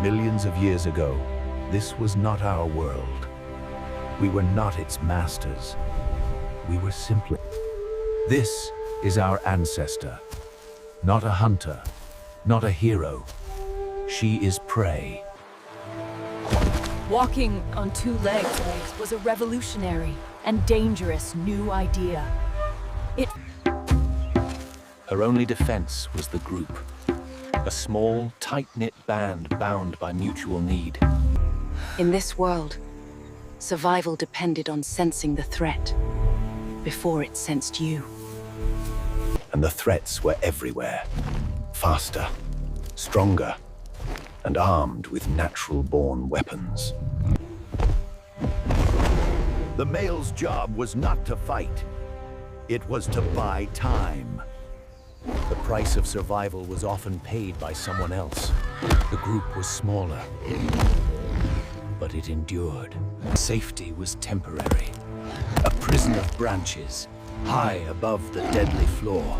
Millions of years ago, this was not our world. We were not its masters. We were simply... This is our ancestor. Not a hunter, not a hero. She is prey. Walking on two legs was a revolutionary and dangerous new idea. Her only defense was the group. A small, tight-knit band bound by mutual need. In this world, survival depended on sensing the threat before it sensed you. And the threats were everywhere. Faster, stronger, and armed with natural-born weapons. The male's job was not to fight. It was to buy time. The price of survival was often paid by someone else. The group was smaller, but it endured. Safety was temporary. A prison of branches, high above the deadly floor.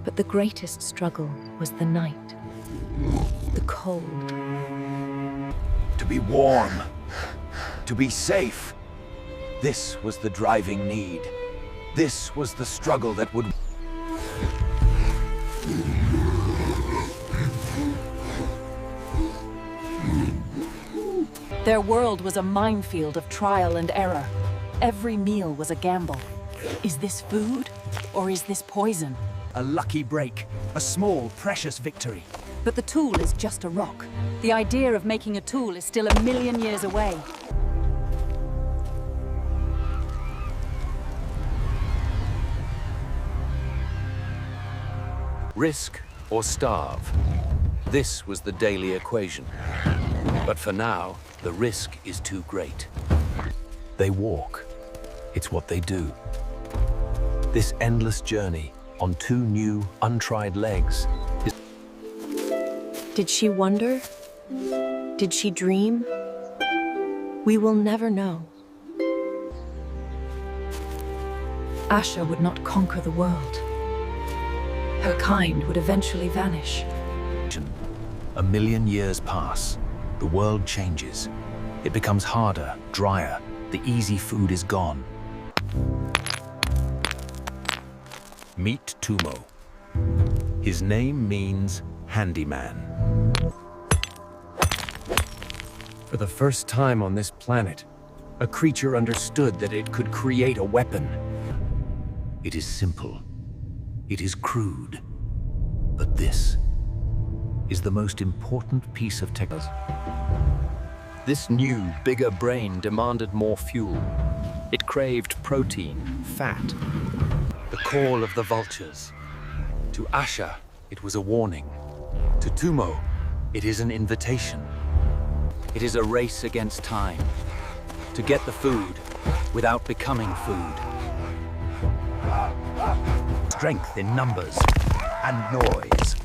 But the greatest struggle was the night, the cold. To be warm, to be safe. This was the driving need. This was the struggle that would... Their world was a minefield of trial and error. Every meal was a gamble. Is this food, or is this poison? A lucky break, a small, precious victory. But the tool is just a rock. The idea of making a tool is still 1,000,000 years away. Risk or starve. This was the daily equation. But for now, the risk is too great. They walk. It's what they do. This endless journey on two new, untried legs is... Did she wonder? Did she dream? We will never know. Asha would not conquer the world. Her kind would eventually vanish. 1,000,000 years pass. The world changes. It becomes harder, drier. The easy food is gone. Meet Tumo. His name means handyman. For the first time on this planet, a creature understood that it could create a weapon. It is simple. It is crude. But this is the most important piece of technology. This new, bigger brain demanded more fuel. It craved protein, fat, the call of the vultures. To Asha, it was a warning. To Tumo, it is an invitation. It is a race against time. To get the food without becoming food. Strength in numbers and noise.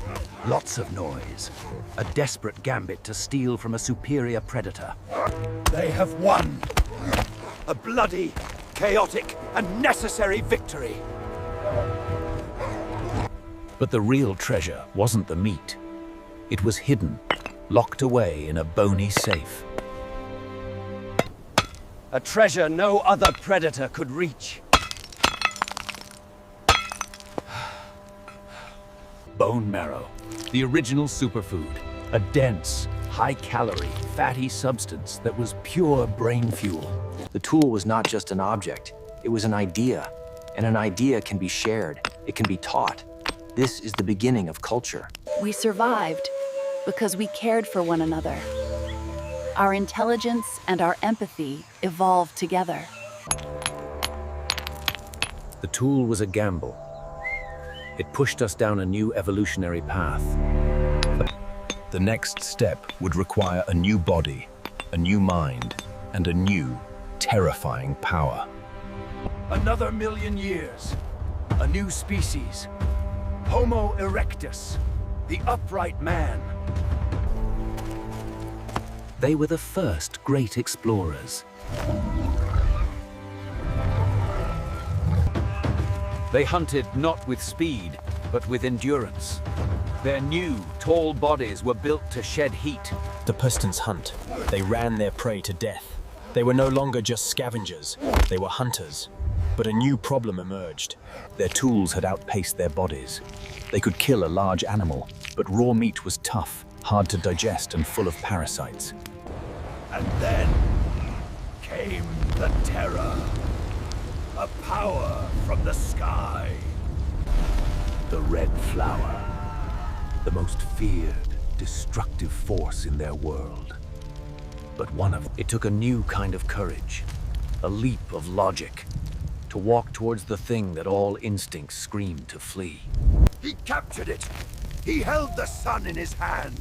Lots of noise. A desperate gambit to steal from a superior predator. They have won. A bloody, chaotic, and necessary victory. But the real treasure wasn't the meat. It was hidden, locked away in a bony safe. A treasure no other predator could reach. Bone marrow, the original superfood. A dense, high-calorie, fatty substance that was pure brain fuel. The tool was not just an object, it was an idea. And an idea can be shared, it can be taught. This is the beginning of culture. We survived because we cared for one another. Our intelligence and our empathy evolved together. The tool was a gamble. It pushed us down a new evolutionary path. The next step would require a new body, a new mind, and a new, terrifying power. Another 1,000,000 years. A new species. Homo erectus, the upright man. They were the first great explorers. They hunted not with speed, but with endurance. Their new, tall bodies were built to shed heat. The Pistons hunt. They ran their prey to death. They were no longer just scavengers, they were hunters. But a new problem emerged. Their tools had outpaced their bodies. They could kill a large animal, but raw meat was tough, hard to digest and full of parasites. And then came the terror. A power from the sky. The Red Flower. The most feared, destructive force in their world. But it took a new kind of courage, a leap of logic, to walk towards the thing that all instincts screamed to flee. He captured it. He held the sun in his hand.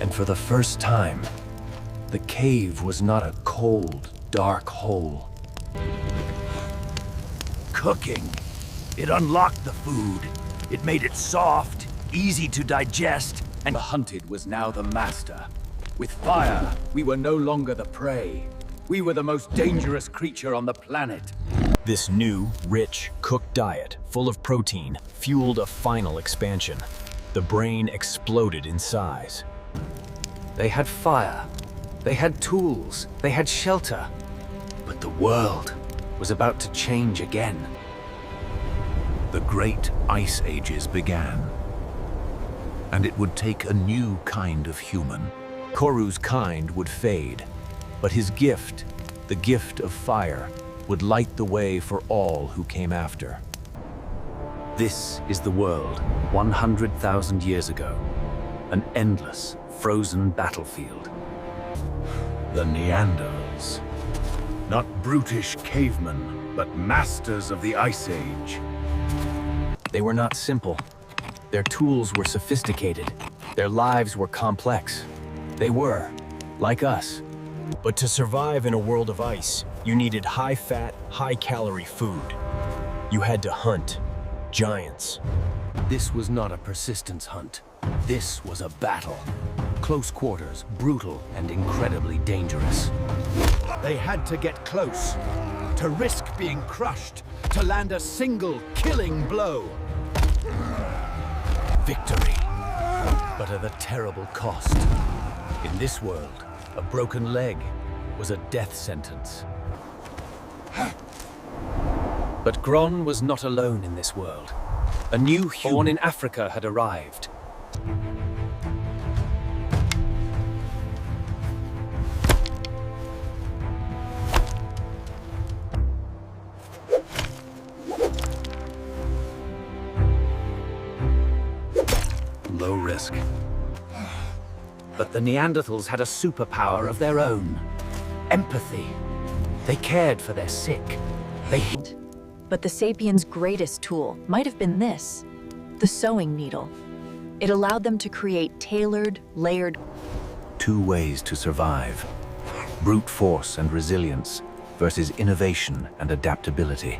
And for the first time, the cave was not a cold, dark hole. Cooking. It unlocked the food. It made it soft, easy to digest, and The hunted was now the master. With fire, we were no longer the prey. We were the most dangerous creature on the planet. This new, rich, cooked diet, full of protein, fueled a final expansion. The brain exploded in size. They had fire, they had tools, they had shelter. But the world was about to change again. The great ice ages began, and it would take a new kind of human. Koru's kind would fade, but his gift, the gift of fire, would light the way for all who came after. This is the world 100,000 years ago, an endless, frozen battlefield. the Neanderthals. Not brutish cavemen, but masters of the Ice Age. They were not simple. Their tools were sophisticated. Their lives were complex. They were, like us. But to survive in a world of ice, you needed high-fat, high-calorie food. You had to hunt giants. This was not a persistence hunt. This was a battle. Close quarters, brutal, and incredibly dangerous. They had to get close, to risk being crushed, to land a single killing blow. Victory, but at a terrible cost. In this world, a broken leg was a death sentence. But Gron was not alone in this world. A new human born in Africa had arrived. Low risk. But the Neanderthals had a superpower of their own. Empathy. They cared for their sick. But the sapiens' greatest tool might have been this, the sewing needle. It allowed them to create tailored, layered. Two ways to survive. Brute force and resilience versus innovation and adaptability.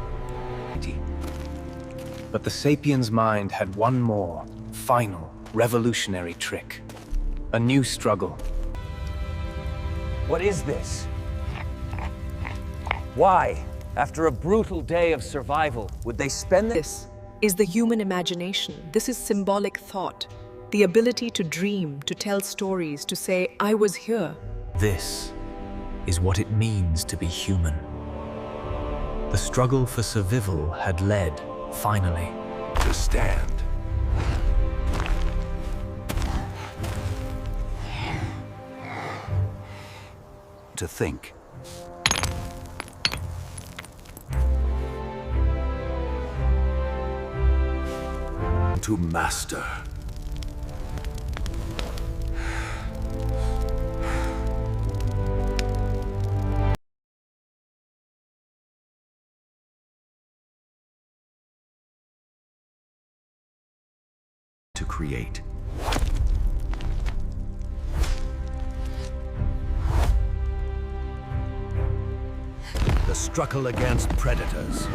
But the sapiens' mind had one more, final, revolutionary trick. A new struggle. What is this? Why, after a brutal day of survival, would they spend This is the human imagination. This is symbolic thought. The ability to dream, to tell stories, to say, I was here. This is what it means to be human. The struggle for survival had led, finally, To stand. to think. To master. To create. The struggle against predators.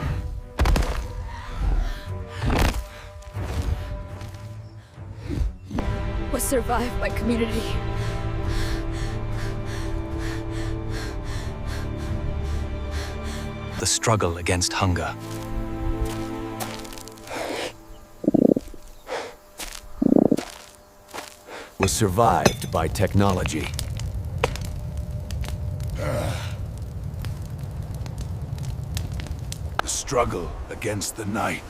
Was survived by community. the struggle against hunger. Was survived by technology. The struggle against the night.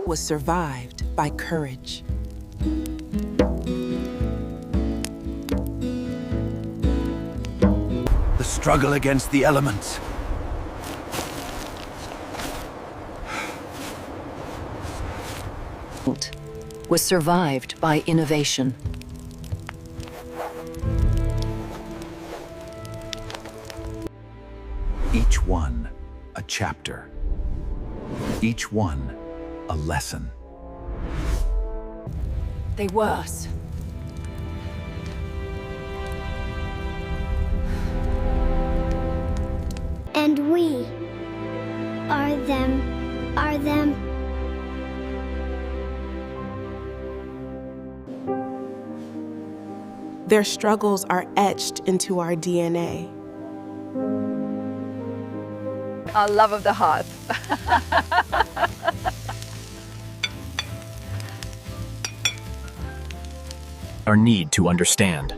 Was survived by courage. The struggle against the elements. Was survived by innovation. Each one a chapter. Each one a lesson. They were us. And we are them. Their struggles are etched into our DNA. Our love of the hearth. Our need to understand.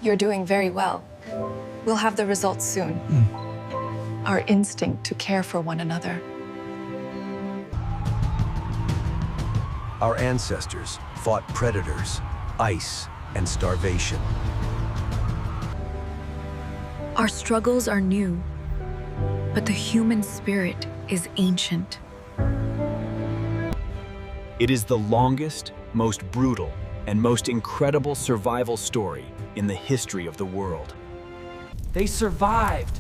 You're doing very well. We'll have the results soon. Our instinct to care for one another. Our ancestors fought predators, ice, and starvation. Our struggles are new, but the human spirit is ancient. It is the longest, most brutal, and most incredible survival story in the history of the world. They survived.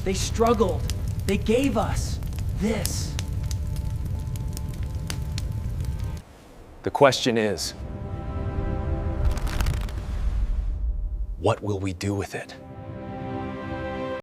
They struggled. They gave us this. The question is, what will we do with it?